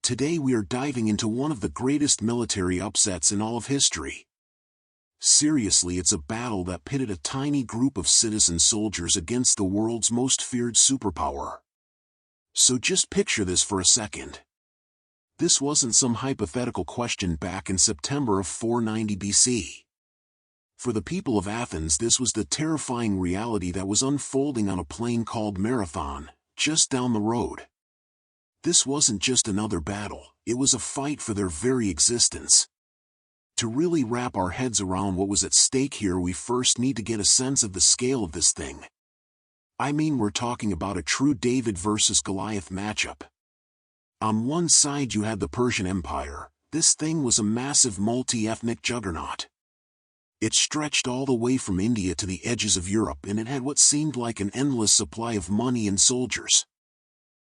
Today we are diving into one of the greatest military upsets in all of history. Seriously, it's a battle that pitted a tiny group of citizen soldiers against the world's most feared superpower. So just picture this for a second. This wasn't some hypothetical question back in September of 490 BC. For the people of Athens, this was the terrifying reality that was unfolding on a plain called Marathon, just down the road. This wasn't just another battle, it was a fight for their very existence. To really wrap our heads around what was at stake here, we first need to get a sense of the scale of this thing. I mean, we're talking about a true David versus Goliath matchup. On one side you had the Persian Empire. This thing was a massive multi-ethnic juggernaut. It stretched all the way from India to the edges of Europe, and it had what seemed like an endless supply of money and soldiers.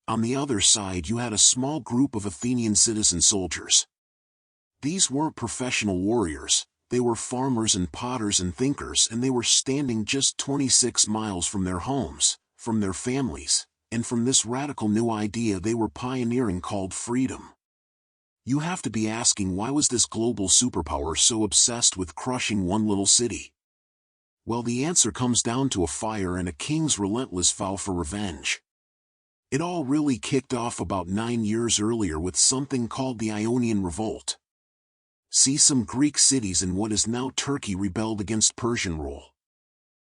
On the other side you had a small group of Athenian citizen soldiers. These weren't professional warriors, they were farmers and potters and thinkers, and they were standing just 26 miles from their homes, from their families, and from this radical new idea they were pioneering called freedom. You have to be asking, why was this global superpower so obsessed with crushing one little city? Well, the answer comes down to a fire and a king's relentless vow for revenge. It all really kicked off about 9 years earlier with something called the Ionian Revolt. See, some Greek cities in what is now Turkey rebelled against Persian rule.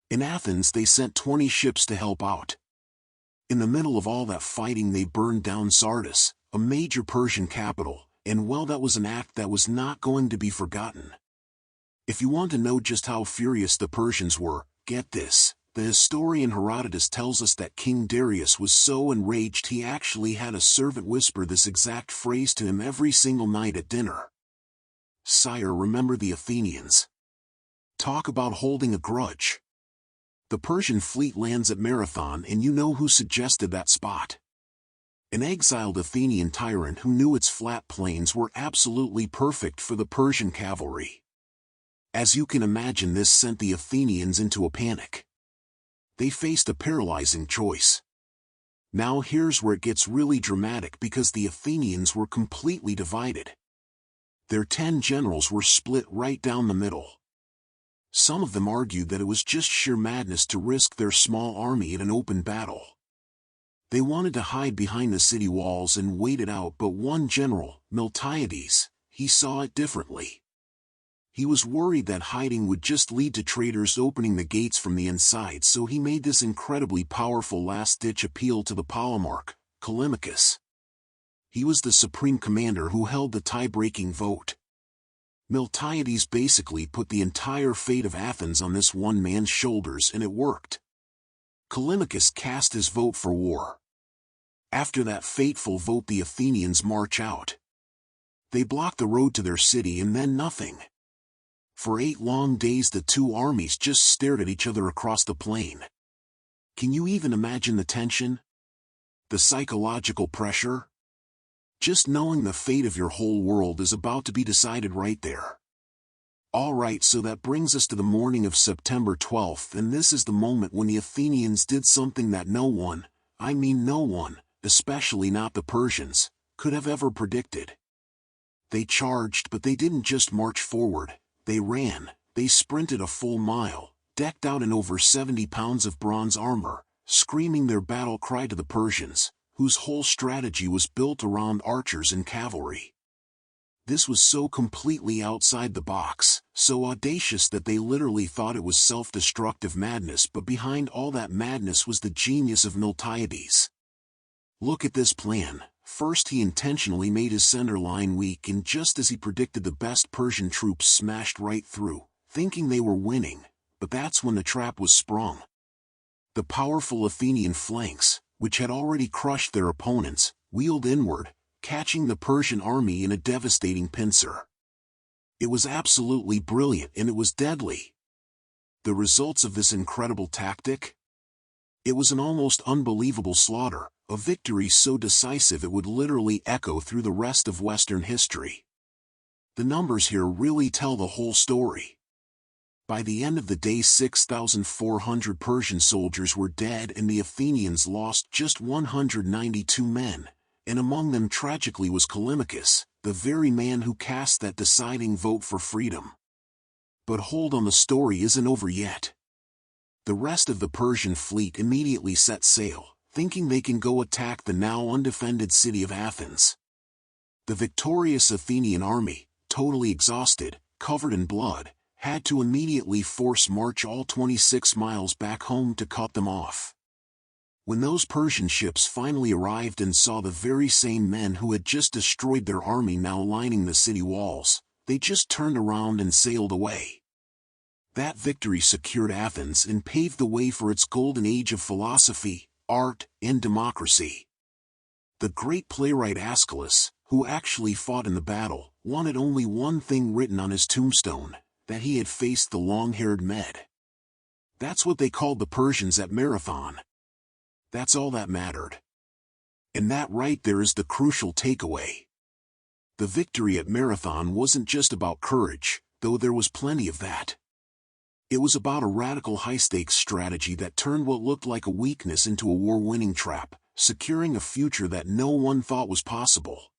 In Athens they sent 20 ships to help out. In the middle of all that fighting they burned down Sardis, a major Persian capital, and well, that was an act that was not going to be forgotten. If you want to know just how furious the Persians were, get this. The historian Herodotus tells us that King Darius was so enraged he actually had a servant whisper this exact phrase to him every single night at dinner. "Sire, remember the Athenians." Talk about holding a grudge. The Persian fleet lands at Marathon, and you know who suggested that spot. An exiled Athenian tyrant who knew its flat plains were absolutely perfect for the Persian cavalry. As you can imagine, this sent the Athenians into a panic. They faced a paralyzing choice. Now here's where it gets really dramatic, because the Athenians were completely divided. Their 10 generals were split right down the middle. Some of them argued that it was just sheer madness to risk their small army in an open battle. They wanted to hide behind the city walls and wait it out, but one general, Miltiades, he saw it differently. He was worried that hiding would just lead to traitors opening the gates from the inside, so he made this incredibly powerful last-ditch appeal to the Polemarch, Callimachus. He was the supreme commander who held the tie-breaking vote. Miltiades basically put the entire fate of Athens on this one man's shoulders, and it worked. Callimachus cast his vote for war. After that fateful vote, the Athenians march out. They block the road to their city, and then nothing. For 8 long days the two armies just stared at each other across the plain. Can you even imagine the tension? The psychological pressure? Just knowing the fate of your whole world is about to be decided right there. Alright, so that brings us to the morning of September 12th, and this is the moment when the Athenians did something that no one, I mean no one, especially not the Persians, could have ever predicted. They charged, but they didn't just march forward. They ran. They sprinted a full mile, decked out in over 70 pounds of bronze armor, screaming their battle cry to the Persians, whose whole strategy was built around archers and cavalry. This was so completely outside the box, so audacious that they literally thought it was self-destructive madness, but behind all that madness was the genius of Miltiades. Look at this plan. First, he intentionally made his center line weak, and just as he predicted, the best Persian troops smashed right through, thinking they were winning, but that's when the trap was sprung. The powerful Athenian flanks, which had already crushed their opponents, wheeled inward, catching the Persian army in a devastating pincer. It was absolutely brilliant, and it was deadly. The results of this incredible tactic? It was an almost unbelievable slaughter, a victory so decisive it would literally echo through the rest of Western history. The numbers here really tell the whole story. By the end of the day, 6,400 Persian soldiers were dead, and the Athenians lost just 192 men, and among them tragically was Callimachus, the very man who cast that deciding vote for freedom. But hold on, the story isn't over yet. The rest of the Persian fleet immediately set sail, thinking they can go attack the now undefended city of Athens. The victorious Athenian army, totally exhausted, covered in blood, had to immediately force march all 26 miles back home to cut them off. When those Persian ships finally arrived and saw the very same men who had just destroyed their army now lining the city walls, they just turned around and sailed away. That victory secured Athens and paved the way for its golden age of philosophy, art, and democracy. The great playwright Aeschylus, who actually fought in the battle, wanted only one thing written on his tombstone, that he had faced the long-haired Med. That's what they called the Persians at Marathon. That's all that mattered. And that right there is the crucial takeaway. The victory at Marathon wasn't just about courage, though there was plenty of that. It was about a radical high-stakes strategy that turned what looked like a weakness into a war-winning trap, securing a future that no one thought was possible.